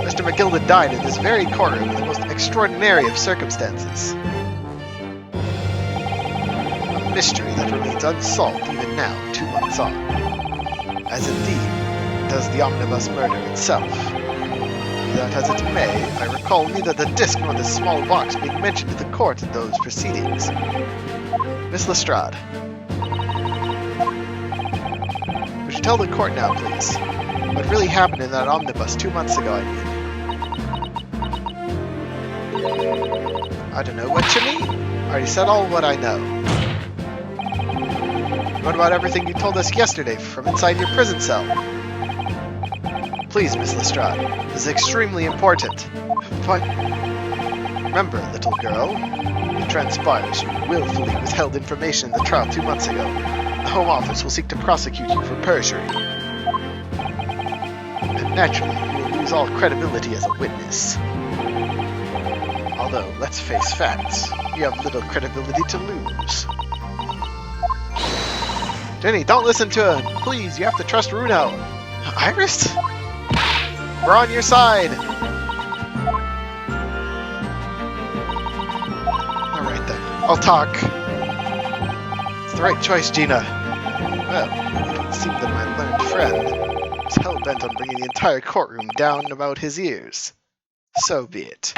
Mr. McGilden died in this very courtroom in the most extraordinary of circumstances. A mystery that remains unsolved even now, 2 months on. As indeed does the omnibus murder itself. Be that as it may, I recall neither the disc nor the small box being mentioned to the court in those proceedings. Miss Lestrade, would you tell the court now, please, what really happened in that omnibus 2 months ago, I mean? I don't know what you mean. I already said all what I know. What about everything you told us yesterday from inside your prison cell? Please, Miss Lestrade, this is extremely important. But remember, little girl, it transpires you willfully withheld information in the trial 2 months ago. The Home Office will seek to prosecute you for perjury. And naturally, you will lose all credibility as a witness. Although, let's face facts, you have little credibility to lose. Jenny, don't listen to him! Please, you have to trust Runo! Iris? We're on your side! Alright then, I'll talk. It's the right choice, Gina. Well, it would seem that my learned friend is hell-bent on bringing the entire courtroom down about his ears. So be it.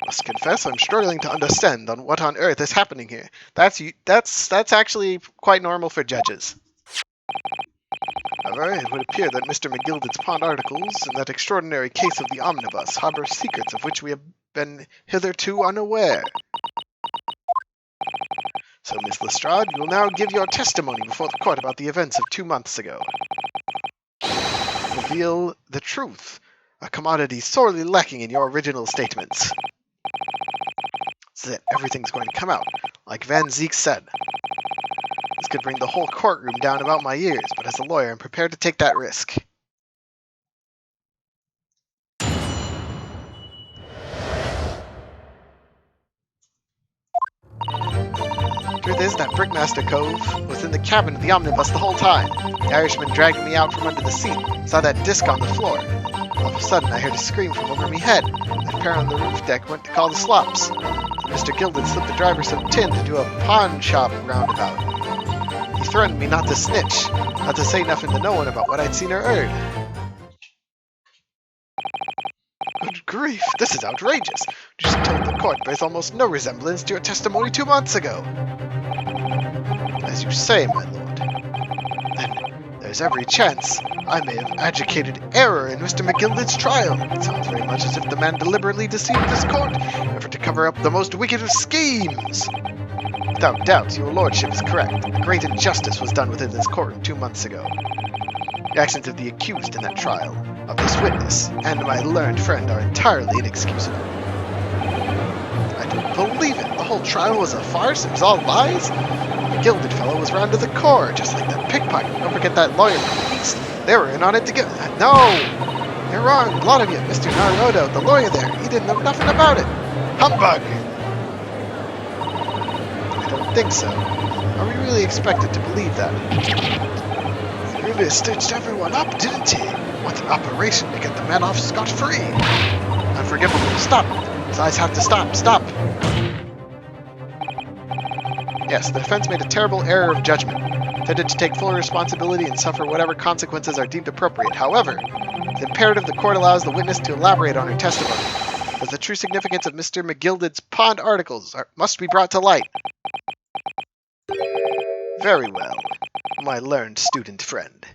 Must confess, I'm struggling to understand on what on earth is happening here. That's actually quite normal for judges. However, it would appear that Mr. McGilden's pawned articles in that extraordinary case of the omnibus harbor secrets of which we have been hitherto unaware. So, Miss Lestrade, you will now give your testimony before the court about the events of 2 months ago. Reveal the truth, a commodity sorely lacking in your original statements. That's it. Everything's going to come out, like Van Zeek said. This could bring the whole courtroom down about my ears, but as a lawyer, I'm prepared to take that risk. Truth is, that Brickmaster Cove was in the cabin of the omnibus the whole time. The Irishman dragged me out from under the seat, saw that disc on the floor. All of a sudden, I heard a scream from over me head. That pair on the roof deck went to call the slops. Mr. Gilden slipped the driver some tin to do a pawn shop roundabout. He threatened me not to snitch, not to say nothing to no one about what I'd seen or heard. Good grief, this is outrageous. What you just told the court bears almost no resemblance to your testimony 2 months ago. As you say, my lord. Then there's every chance I may have adjudicated error in Mr. McGilden's trial. It sounds very much as if the man deliberately deceived this court in effort to cover up the most wicked of schemes. Without doubt, your lordship is correct. A great injustice was done within this courtroom 2 months ago. The actions of the accused in that trial, of this witness, and my learned friend are entirely inexcusable. I don't believe it. The whole trial was a farce. It was all lies. The gilded fellow was round to the core, just like that pickpocket. Don't forget that lawyer police. They were in on it together. No! You're wrong. A lot of you. Mr. Naruto, the lawyer there, he didn't know nothing about it. Humbug! I don't think so. Are we really expected to believe that? He really stitched everyone up, didn't he? What an operation to get the man off scot-free! Unforgivable. Stop! His eyes have to stop. Stop! Yes, the defense made a terrible error of judgment, intended to take full responsibility and suffer whatever consequences are deemed appropriate. However, it's imperative the court allows the witness to elaborate on her testimony, as the true significance of Mr. McGilded's pond articles must be brought to light. Very well, my learned student friend.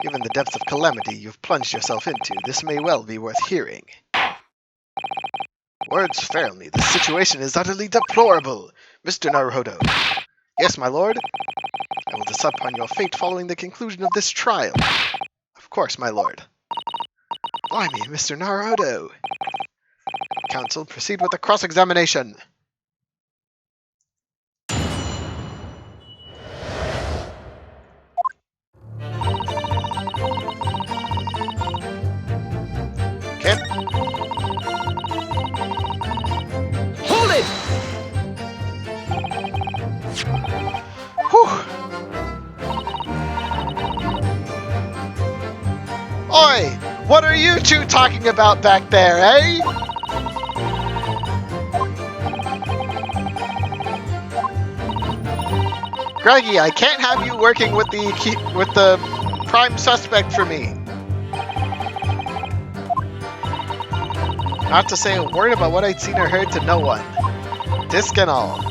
Given the depth of calamity you've plunged yourself into, this may well be worth hearing. Words fail me. The situation is utterly deplorable, Mr. Naruhodo. Yes, my lord. I will decide upon your fate following the conclusion of this trial. Of course, my lord. Blimey, Mr. Naruhodo. Counsel, proceed with the cross-examination. Okay. Hold it! Whew. Oi! What are you two talking about back there, eh? Greggy, I can't have you working with the prime suspect for me. Not to say a word about what I'd seen or heard to no one. Disc and all.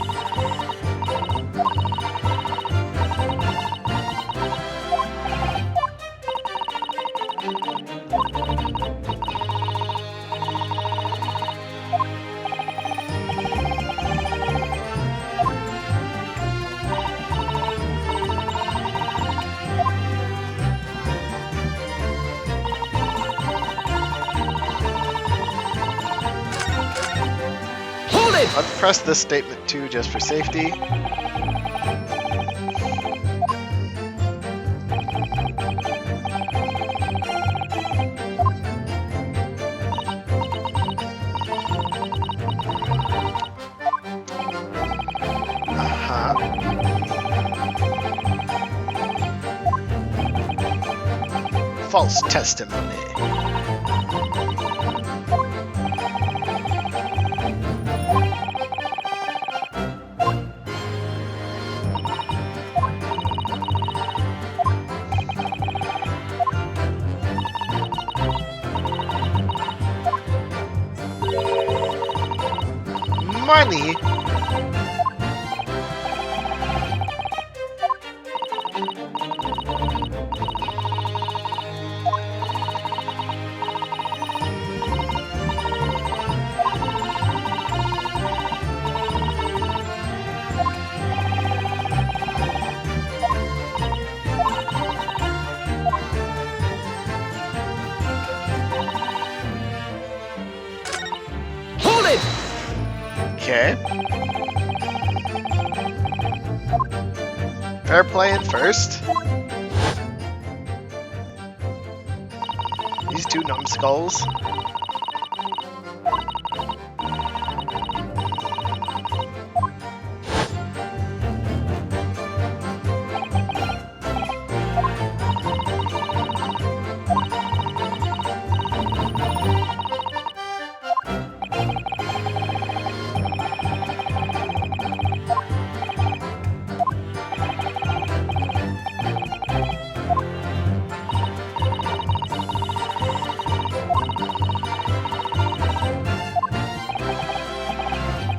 Let's press this statement too, just for safety. False testimony. Money? Hold it! Okay. Fair play in first. These two numbskulls.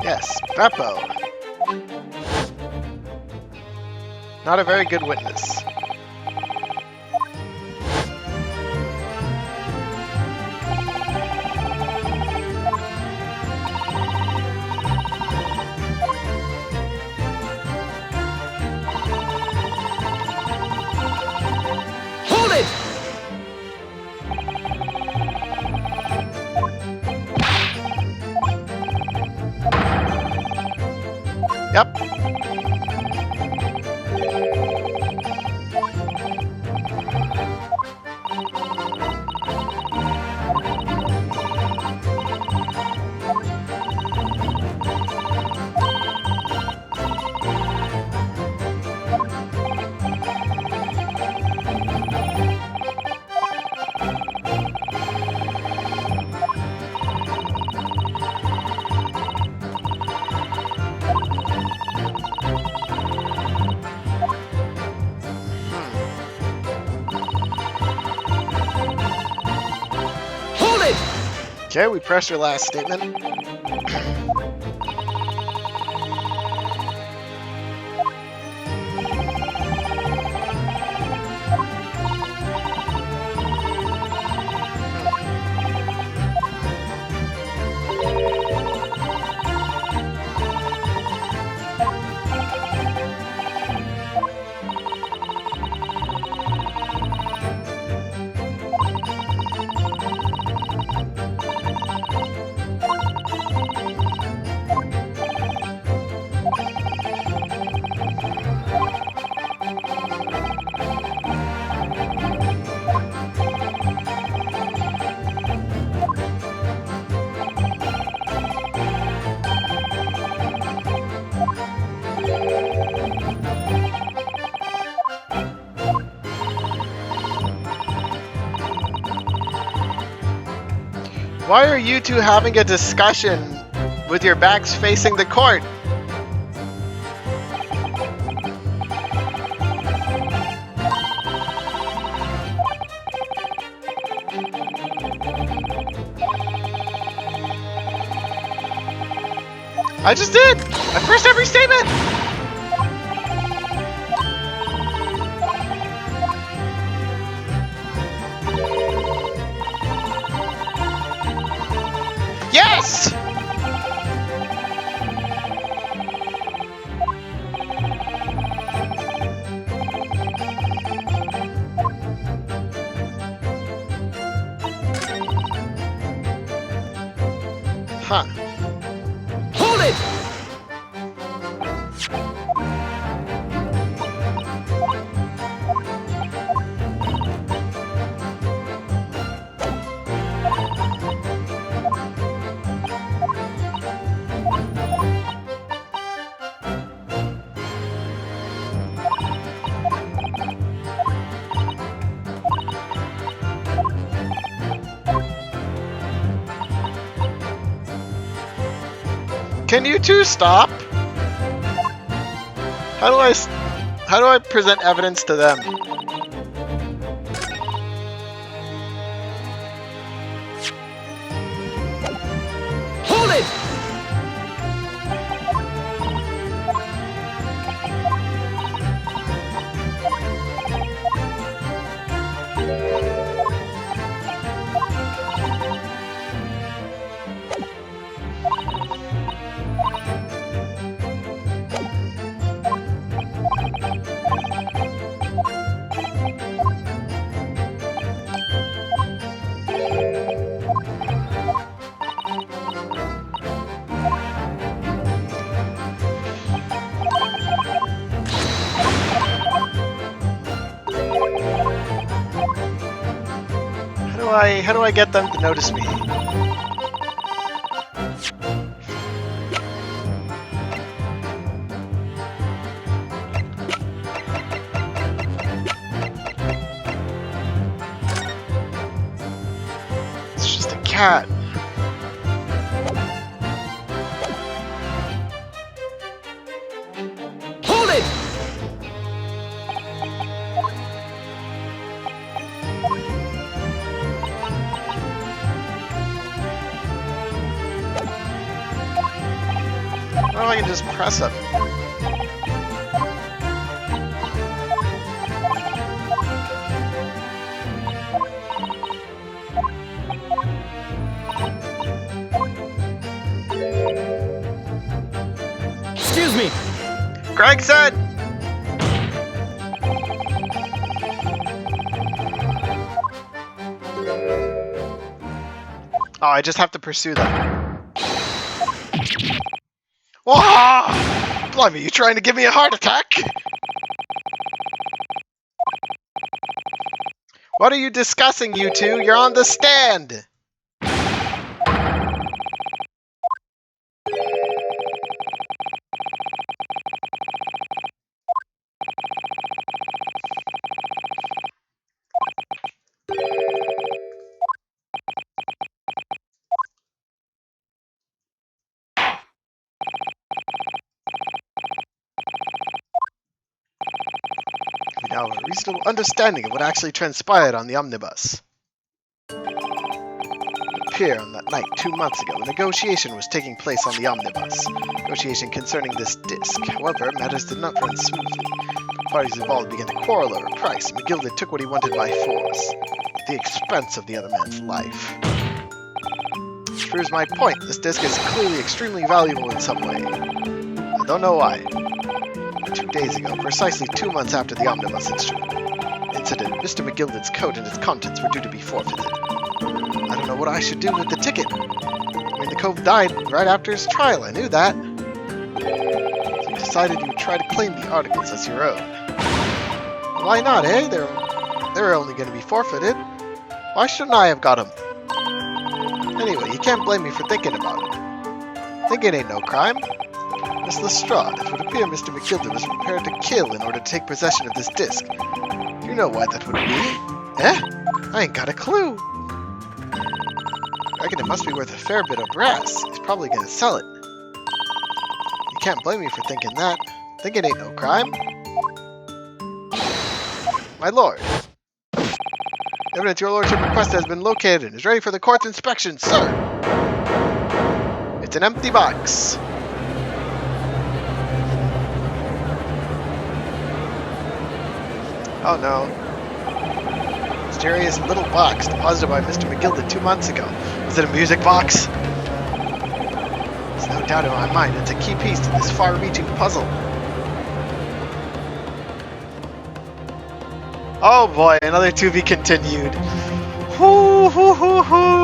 Yes, Beppo. Not a very good witness. Hold it! Yep. Okay, we pressed your last statement. Why are you two having a discussion with your backs facing the court? I just did! I pressed every statement! Yes! Huh. Hold it! Can you two stop? How do I present evidence to them? Hold it! How do I get them to notice me? It's just a cat. Hold it! Well, I can just press them. Excuse me! Greg said! Oh, I just have to pursue them. Whoa! Blimey, you trying to give me a heart attack? What are you discussing, you two? You're on the stand! We now have a reasonable understanding of what actually transpired on the omnibus. It appear on that night 2 months ago. A negotiation was taking place on the omnibus. Negotiation concerning this disc. However, matters did not run smoothly. The parties involved began to quarrel over price. McGilded took what he wanted by force, at the expense of the other man's life. Which proves my point. This disc is clearly extremely valuable in some way. I don't know why. 2 days ago, precisely 2 months after the omnibus incident, Mr. McGilded's coat and its contents were due to be forfeited. I don't know what I should do with the ticket. I mean, the cove died right after his trial. I knew that. So you decided you would try to claim the articles as your own. Why not, eh? They're only going to be forfeited. Why shouldn't I have got them? Anyway, you can't blame me for thinking about it. Thinking ain't no crime. Miss Lestrade, it would appear Mr. McGilded was prepared to kill in order to take possession of this disc. You know why that would be. Eh? I ain't got a clue. I reckon it must be worth a fair bit of brass. He's probably gonna sell it. You can't blame me for thinking that. Thinking ain't no crime. My lord. Evidence your lordship requested has been located and is ready for the court's inspection, sir. It's an empty box. Oh no. Mysterious little box deposited by Mr. McGilded 2 months ago. Is it a music box? There's no doubt in my mind it's a key piece to this far-reaching puzzle. Oh boy, another to be continued. Hoo hoo hoo hoo!